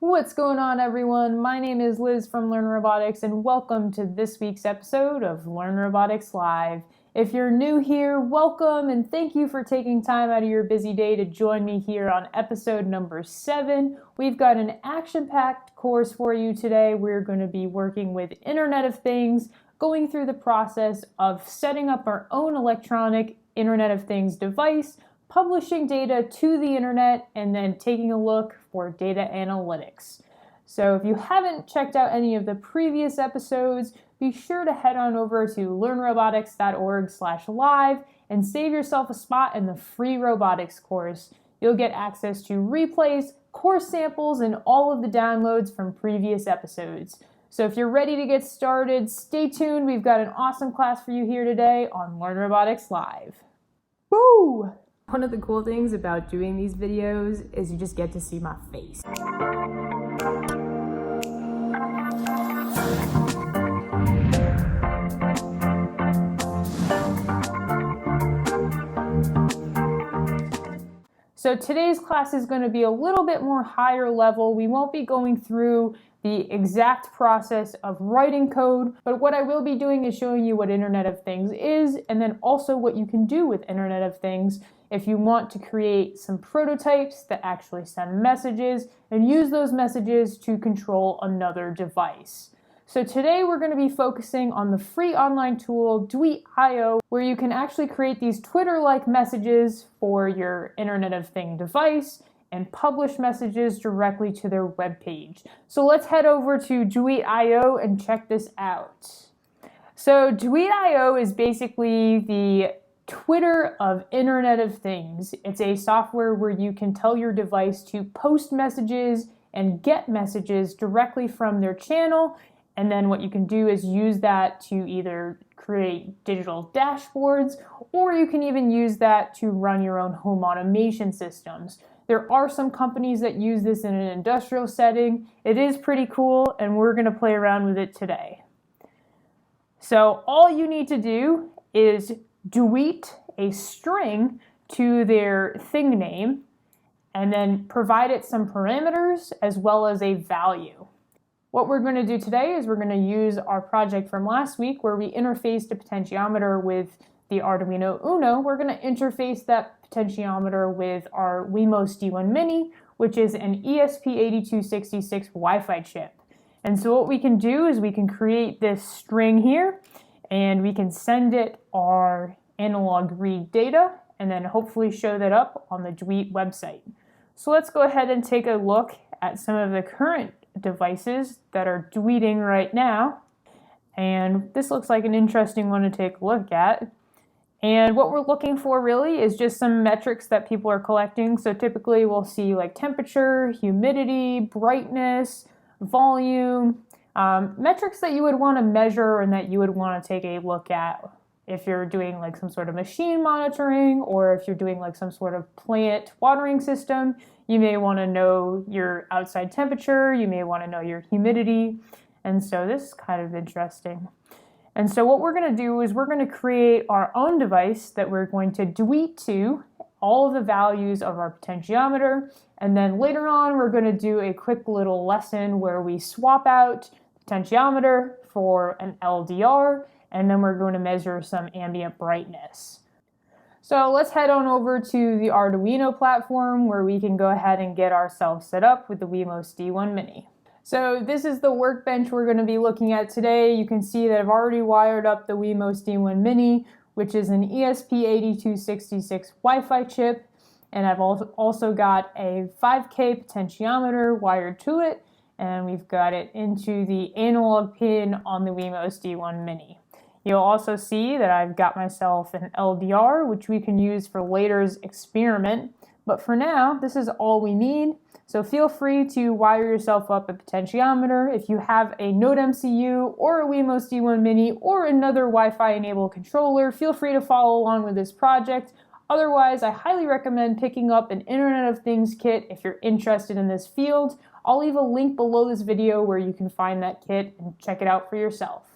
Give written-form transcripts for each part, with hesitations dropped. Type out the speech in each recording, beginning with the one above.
What's going on, everyone? My name is Liz from Learn Robotics, and welcome to this week's episode of Learn Robotics Live. If you're new here, welcome, and thank you for taking time out of your busy day to join me here on episode number 7. We've got an action-packed course for you today. We're going to be working with Internet of Things, going through the process of setting up our own electronic Internet of Things device, publishing data to the internet, and then taking a look for data analytics. So if you haven't checked out any of the previous episodes, be sure to head on over to learnrobotics.org/live and save yourself a spot in the free robotics course. You'll get access to replays, course samples, and all of the downloads from previous episodes. So if you're ready to get started, stay tuned. We've got an awesome class for you here today on Learn Robotics Live. Woo! One of the cool things about doing these videos is you just get to see my face. So today's class is going to be a little bit more higher level. We won't be going through the exact process of writing code, but what I will be doing is showing you what Internet of Things is, and then also what you can do with Internet of Things if you want to create some prototypes that actually send messages and use those messages to control another device. So today we're going to be focusing on the free online tool DweeT, where you can actually create these Twitter-like messages for your Internet of Things device and publish messages directly to their web page. So let's head over to DweeT and check this out. So DweeT is basically the Twitter of Internet of Things. It's a software where you can tell your device to post messages and get messages directly from their channel. And then what you can do is use that to either create digital dashboards, or you can even use that to run your own home automation systems. There are some companies that use this in an industrial setting. It is pretty cool, and we're going to play around with it today. So all you need to do is DweeT a string to their thing name, and then provide it some parameters as well as a value. What we're going to do today is we're going to use our project from last week where we interfaced a potentiometer with the Arduino Uno. We're going to interface that potentiometer with our Wemos D1 Mini, which is an ESP8266 Wi-Fi chip. And so what we can do is we can create this string here, and we can send it our analog read data, and then hopefully show that up on the DweeT website. So let's go ahead and take a look at some of the current devices that are DweeTing right now. And this looks like an interesting one to take a look at. And what we're looking for really is just some metrics that people are collecting. So typically we'll see like temperature, humidity, brightness, volume, metrics that you would want to measure and that you would want to take a look at if you're doing like some sort of machine monitoring, or if you're doing like some sort of plant watering system. You may want to know your outside temperature, you may want to know your humidity, and so this is kind of interesting. And so what we're going to do is we're going to create our own device that we're going to DweeT to all of the values of our potentiometer, and then later on we're going to do a quick little lesson where we swap out potentiometer for an LDR, and then we're going to measure some ambient brightness. So let's head on over to the Arduino platform where we can go ahead and get ourselves set up with the Wemos D1 Mini. So this is the workbench we're going to be looking at today. You can see that I've already wired up the Wemos D1 Mini, which is an ESP8266 Wi-Fi chip, and I've also got a 5K potentiometer wired to it, and we've got it into the analog pin on the Wemos D1 Mini. You'll also see that I've got myself an LDR, which we can use for later's experiment. But for now, this is all we need. So feel free to wire yourself up a potentiometer. If you have a NodeMCU or a Wemos D1 Mini or another Wi-Fi enabled controller, feel free to follow along with this project. Otherwise, I highly recommend picking up an Internet of Things kit if you're interested in this field. I'll leave a link below this video where you can find that kit and check it out for yourself.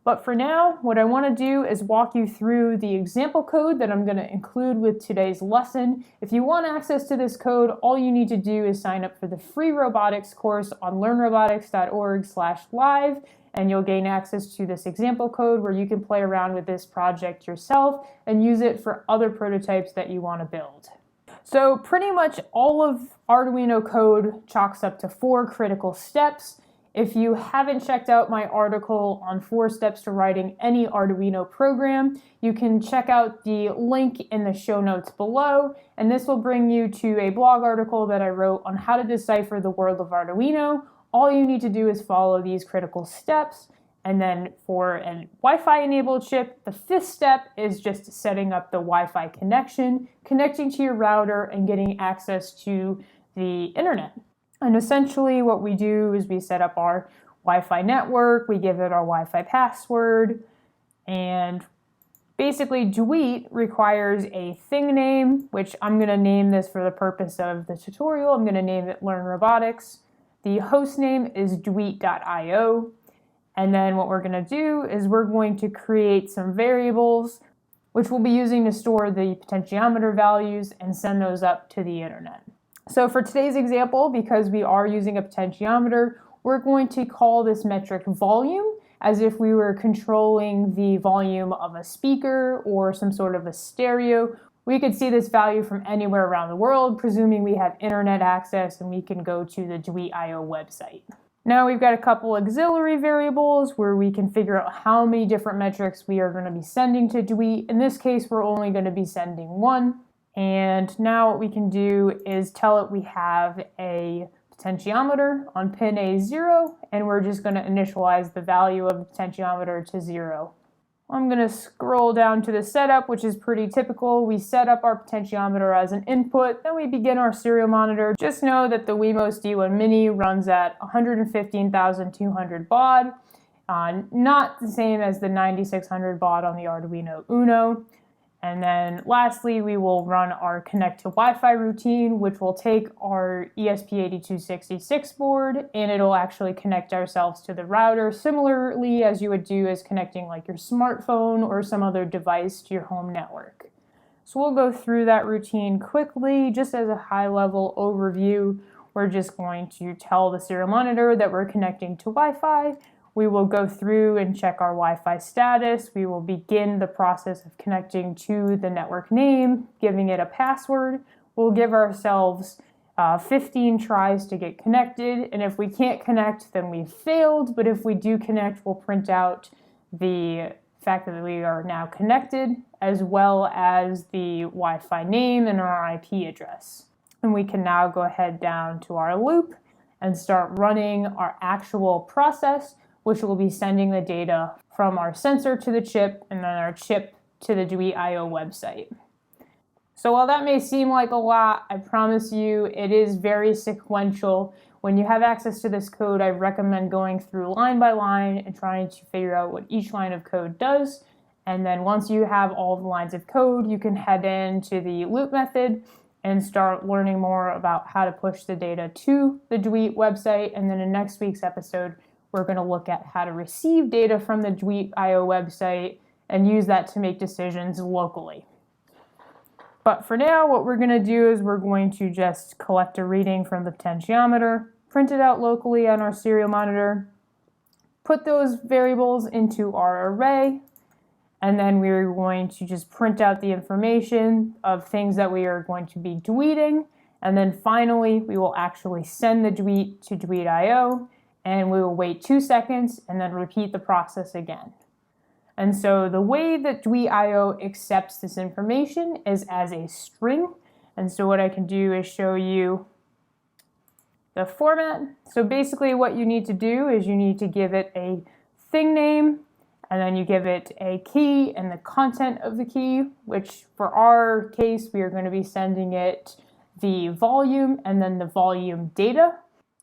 But for now, what I want to do is walk you through the example code that I'm going to include with today's lesson. If you want access to this code, all you need to do is sign up for the free robotics course on learnrobotics.org/live, and you'll gain access to this example code where you can play around with this project yourself and use it for other prototypes that you want to build. So pretty much all of Arduino code chalks up to 4 critical steps. If you haven't checked out my article on 4 steps to writing any Arduino program, you can check out the link in the show notes below, and this will bring you to a blog article that I wrote on how to decipher the world of Arduino. All you need to do is follow these critical steps, and then for a Wi-Fi enabled chip, the 5th step is just setting up the Wi-Fi connection, connecting to your router, and getting access to the internet. And essentially what we do is we set up our Wi-Fi network, we give it our Wi-Fi password, and basically DweeT requires a thing name, which I'm going to name this for the purpose of the tutorial. I'm going to name it Learn Robotics. The host name is DweeT.io. And then what we're going to do is we're going to create some variables, which we'll be using to store the potentiometer values and send those up to the internet. So for today's example, because we are using a potentiometer, we're going to call this metric volume, as if we were controlling the volume of a speaker or some sort of a stereo. We could see this value from anywhere around the world, presuming we have internet access and we can go to the DweeT.io website. Now we've got a couple auxiliary variables where we can figure out how many different metrics we are going to be sending to DweeT. In this case, we're only going to be sending 1. And now what we can do is tell it we have a potentiometer on pin A0, and we're just going to initialize the value of the potentiometer to 0. I'm going to scroll down to the setup, which is pretty typical. We set up our potentiometer as an input, then we begin our serial monitor. Just know that the Wemos D1 Mini runs at 115,200 baud, not the same as the 9600 baud on the Arduino Uno. And then lastly, we will run our connect to Wi-Fi routine, which will take our ESP8266 board, and it'll actually connect ourselves to the router, similarly as you would do as connecting like your smartphone or some other device to your home network. So we'll go through that routine quickly, just as a high-level overview. We're just going to tell the serial monitor that we're connecting to Wi-Fi. We will go through and check our Wi-Fi status. We will begin the process of connecting to the network name, giving it a password. We'll give ourselves 15 tries to get connected, and if we can't connect, then we've failed. But if we do connect, we'll print out the fact that we are now connected, as well as the Wi-Fi name and our IP address. And we can now go ahead down to our loop and start running our actual process, which will be sending the data from our sensor to the chip and then our chip to the DweeT.io website. So while that may seem like a lot, I promise you it is very sequential. When you have access to this code, I recommend going through line by line and trying to figure out what each line of code does. And then once you have all the lines of code, you can head into the loop method and start learning more about how to push the data to the DweeT website. And then in next week's episode, we're going to look at how to receive data from the DweeT.io website and use that to make decisions locally. But for now, what we're going to do is we're going to just collect a reading from the potentiometer, print it out locally on our serial monitor, put those variables into our array, and then we're going to just print out the information of things that we are going to be DweeTing. And then finally, we will actually send the DweeT to DweeT.io, and we will wait 2 seconds and then repeat the process again. And so the way that DweeT.io accepts this information is as a string. And so what I can do is show you the format. So basically what you need to do is you need to give it a thing name, and then you give it a key and the content of the key, which for our case, we are going to be sending it the volume and then the volume data.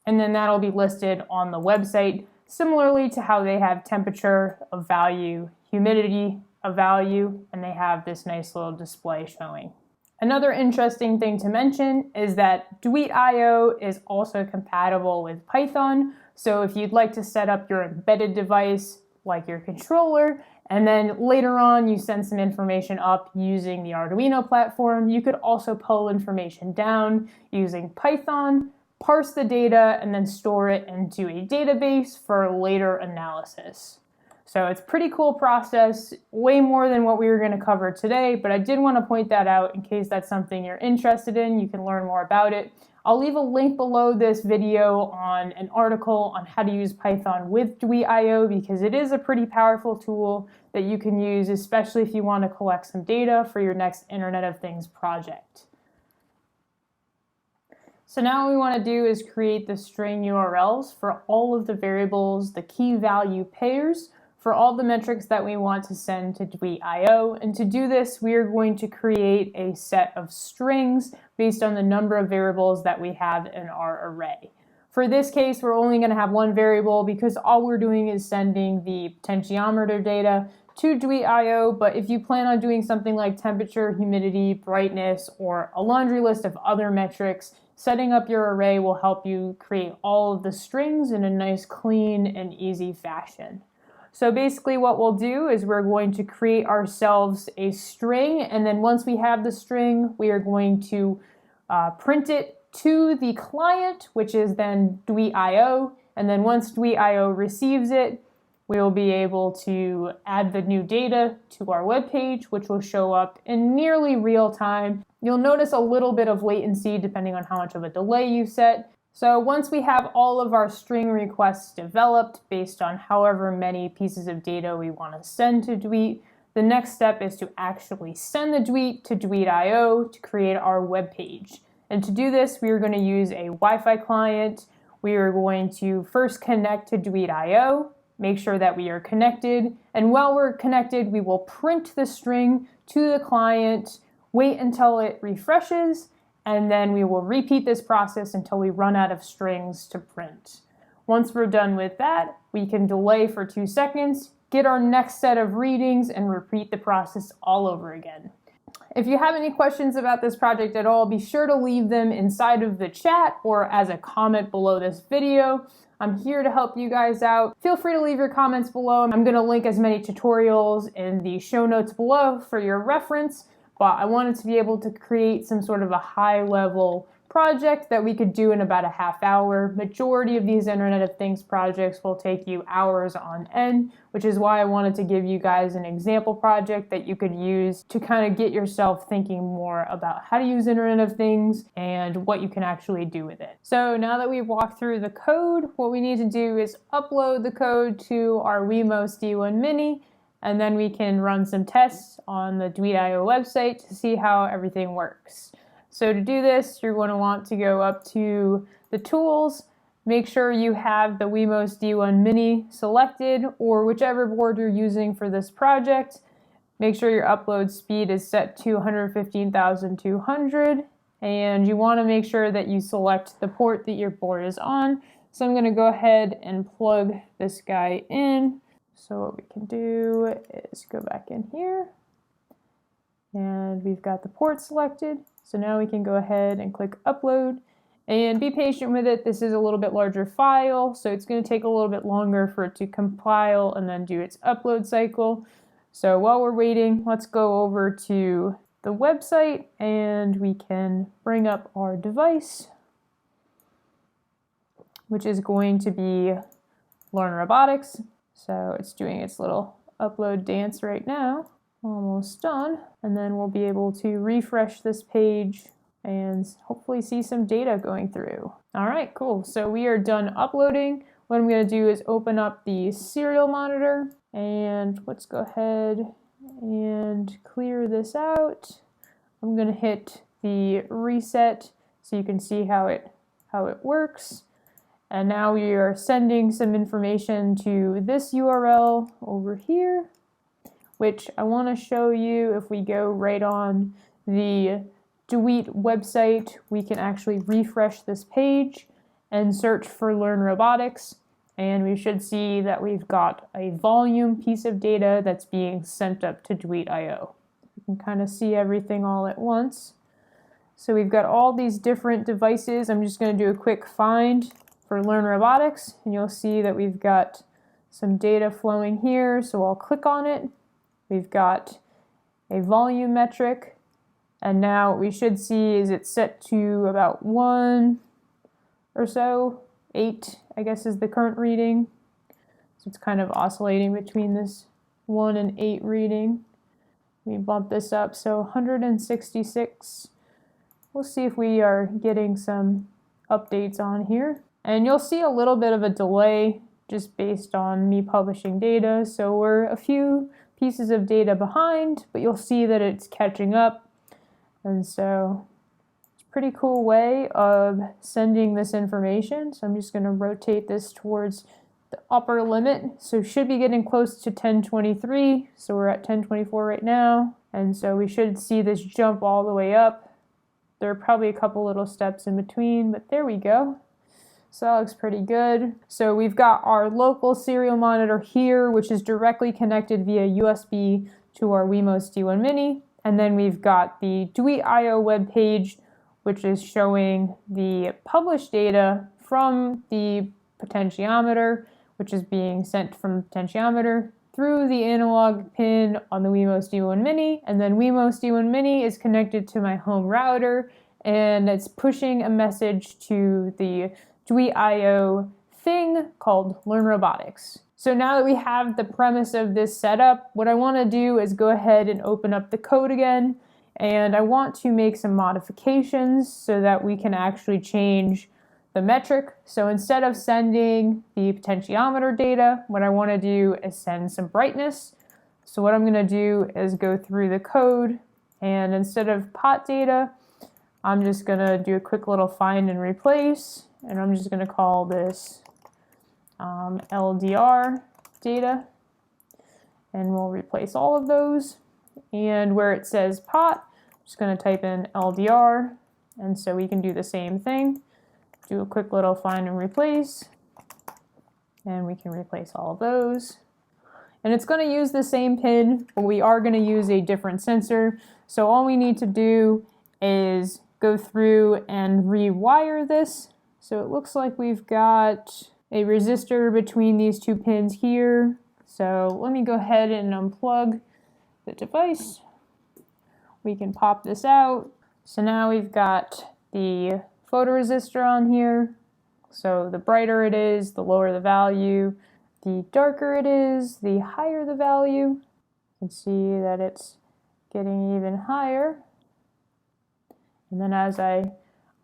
And then that'll be listed on the website, similarly to how they have temperature of value, humidity of value, and they have this nice little display showing. Another interesting thing to mention is that DweeT.io is also compatible with Python. So if you'd like to set up your embedded device like your controller, and then later on you send some information up using the Arduino platform. You could also pull information down using Python, parse the data, and then store it into a database for later analysis. So it's a pretty cool process, way more than what we were going to cover today, but I did want to point that out in case that's something you're interested in. You can learn more about it. I'll leave a link below this video on an article on how to use Python with DweeT because it is a pretty powerful tool that you can use, especially if you want to collect some data for your next Internet of Things project. So now what we want to do is create the string URLs for all of the variables, the key value pairs, for all the metrics that we want to send to DweeT. And to do this, we are going to create a set of strings based on the number of variables that we have in our array. For this case, we're only going to have one variable because all we're doing is sending the potentiometer data to DweeT, but if you plan on doing something like temperature, humidity, brightness, or a laundry list of other metrics, setting up your array will help you create all of the strings in a nice, clean, and easy fashion. So basically what we'll do is we're going to create ourselves a string, and then once we have the string, we are going to print it to the client, which is then DweeT, and then once DweeT receives it, we will be able to add the new data to our web page, which will show up in nearly real time. You'll notice a little bit of latency depending on how much of a delay you set. So once we have all of our string requests developed based on however many pieces of data we want to send to DweeT, the next step is to actually send the DweeT to DweeT to create our web page. And to do this, we are going to use a Wi-Fi client. We are going to first connect to DweeT, make sure that we are connected, and while we're connected, we will print the string to the client, wait until it refreshes, and then we will repeat this process until we run out of strings to print. Once we're done with that, we can delay for 2 seconds, get our next set of readings, and repeat the process all over again. If you have any questions about this project at all, be sure to leave them inside of the chat or as a comment below this video. I'm here to help you guys out. Feel free to leave your comments below. I'm going to link as many tutorials in the show notes below for your reference. But I wanted to be able to create some sort of a high-level project that we could do in about a half hour. Majority of these Internet of Things projects will take you hours on end, which is why I wanted to give you guys an example project that you could use to kind of get yourself thinking more about how to use Internet of Things and what you can actually do with it. So now that we've walked through the code, what we need to do is upload the code to our Wemos D1 Mini, and then we can run some tests on the DweeT website to see how everything works. So to do this, you're going to want to go up to the tools, make sure you have the Wemos D1 Mini selected or whichever board you're using for this project. Make sure your upload speed is set to 115,200, and you want to make sure that you select the port that your board is on. So I'm going to go ahead and plug this guy in. So what we can do is go back in here, and we've got the port selected. So now we can go ahead and click upload, and be patient with it. This is a little bit larger file, so it's going to take a little bit longer for it to compile and then do its upload cycle. So while we're waiting, let's go over to the website and we can bring up our device, which is going to be Learn Robotics. So it's doing its little upload dance right now. Almost done. And then we'll be able to refresh this page and hopefully see some data going through. All right, cool. So we are done uploading. What I'm going to do is open up the serial monitor, and let's go ahead and clear this out. I'm going to hit the reset so you can see how it works. And now we are sending some information to this URL over here, which I want to show you. If we go right on the DweeT website, we can actually refresh this page and search for Learn Robotics. And we should see that we've got a volume piece of data that's being sent up to DweeT. You can kind of see everything all at once. So we've got all these different devices. I'm just going to do a quick find for Learn Robotics, and you'll see that we've got some data flowing here, so I'll click on it. We've got a volume metric, and now what we should see is it's set to about 1 or so. 8, I guess, is the current reading. So it's kind of oscillating between this 1 and 8 reading. We bump this up, so 166. We'll see if we are getting some updates on here. And you'll see a little bit of a delay just based on me publishing data. So we're a few pieces of data behind, but you'll see that it's catching up. And so it's a pretty cool way of sending this information. So I'm just going to rotate this towards the upper limit. So should be getting close to 1023. So we're at 1024 right now. And so we should see this jump all the way up. There are probably a couple little steps in between, but there we go. So that looks pretty good. So we've got our local serial monitor here, which is directly connected via USB to our Wemos D1 Mini. And then we've got the DweeT.io webpage, which is showing the published data from the potentiometer, which is being sent from the potentiometer through the analog pin on the Wemos D1 Mini. And then Wemos D1 Mini is connected to my home router, and it's pushing a message to the DweeT.io thing called Learn Robotics. So now that we have the premise of this setup, what I want to do is go ahead and open up the code again, and I want to make some modifications so that we can actually change the metric. So instead of sending the potentiometer data, what I want to do is send some brightness. So what I'm going to do is go through the code, and instead of pot data, I'm just going to do a quick little find and replace, and I'm just going to call this LDR data, and we'll replace all of those. And where it says pot, I'm just going to type in LDR, and so we can do the same thing. Do a quick little find and replace, and we can replace all of those. And it's going to use the same pin, but we are going to use a different sensor. So all we need to do is go through and rewire this. So it looks like we've got a resistor between these two pins here. So let me go ahead and unplug the device. We can pop this out. So now we've got the photoresistor on here. So the brighter it is, the lower the value. The darker it is, the higher the value. You can see that it's getting even higher. And then as I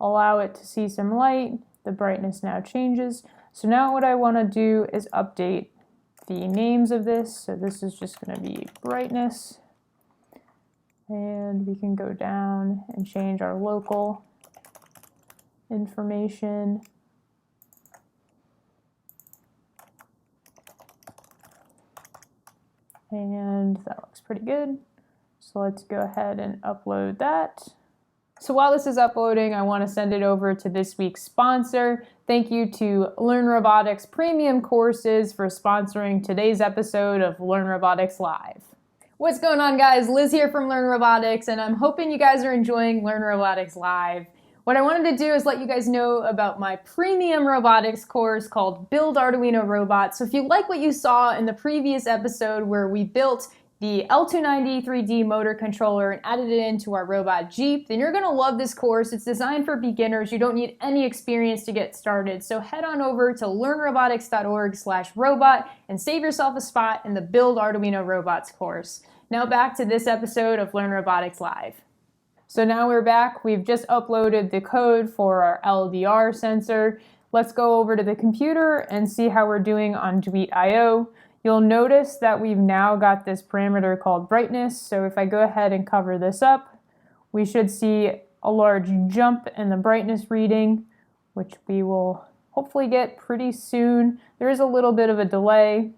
allow it to see some light, the brightness now changes. So now what I want to do is update the names of this. So this is just going to be brightness. And we can go down and change our local information. And that looks pretty good. So let's go ahead and upload that. So while this is uploading, I want to send it over to this week's sponsor. Thank you to Learn Robotics Premium Courses for sponsoring today's episode of Learn Robotics Live. What's going on, guys? Liz here from Learn Robotics, and I'm hoping you guys are enjoying Learn Robotics Live. What I wanted to do is let you guys know about my premium robotics course called Build Arduino Robots. So if you like what you saw in the previous episode where we built the L290 3D motor controller and added it into our robot Jeep, then you're going to love this course. It's designed for beginners. You don't need any experience to get started. So head on over to learnrobotics.org/robot and save yourself a spot in the Build Arduino Robots course. Now back to this episode of Learn Robotics Live. So now we're back. We've just uploaded the code for our LDR sensor. Let's go over to the computer and see how we're doing on DweeT.io. You'll notice that we've now got this parameter called brightness. So if I go ahead and cover this up, we should see a large jump in the brightness reading, which we will hopefully get pretty soon. There is a little bit of a delay,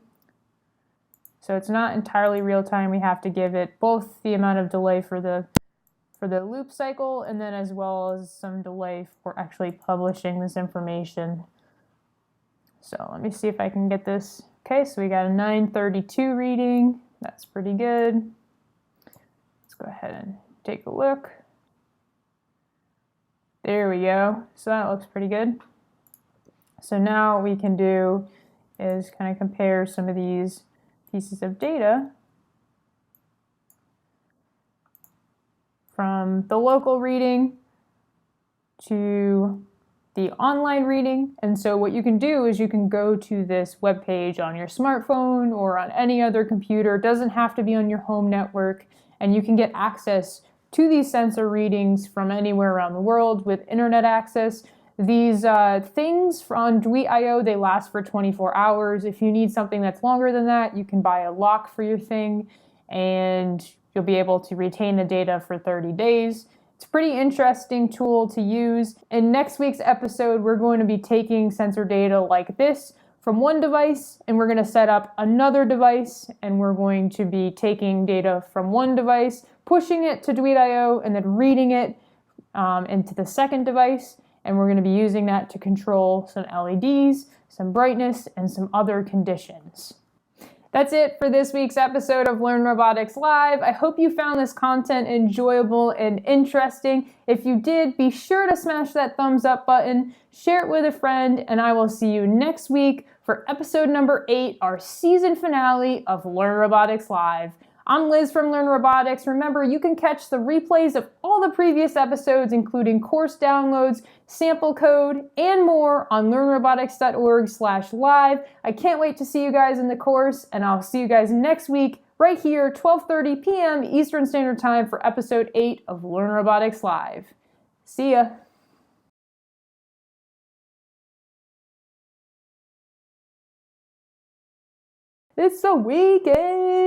so it's not entirely real time. We have to give it both the amount of delay for the loop cycle and then as well as some delay for actually publishing this information. So let me see if I can get this. Okay, so we got a 932 reading. That's pretty good. Let's go ahead and take a look. There we go. So that looks pretty good. So now we can do is kind of compare some of these pieces of data from the local reading to the online reading. And so what you can do is you can go to this web page on your smartphone or on any other computer. It doesn't have to be on your home network, and you can get access to these sensor readings from anywhere around the world with internet access. These things on DweeT.io, they last for 24 hours. If you need something that's longer than that, you can buy a lock for your thing, and you'll be able to retain the data for 30 days. It's a pretty interesting tool to use. In next week's episode, we're going to be taking sensor data like this from one device, and we're going to set up another device, and we're going to be taking data from one device, pushing it to DweeT.io, and then reading it into the second device, and we're going to be using that to control some LEDs, some brightness, and some other conditions. That's it for this week's episode of Learn Robotics Live. I hope you found this content enjoyable and interesting. If you did, be sure to smash that thumbs up button, share it with a friend, and I will see you next week for episode number 8, our season finale of Learn Robotics Live. I'm Liz from Learn Robotics. Remember, you can catch the replays of all the previous episodes, including course downloads, sample code, and more on learnrobotics.org/live. I can't wait to see you guys in the course, and I'll see you guys next week right here, 12:30 p.m. Eastern Standard Time for episode 8 of Learn Robotics Live. See ya. It's the weekend.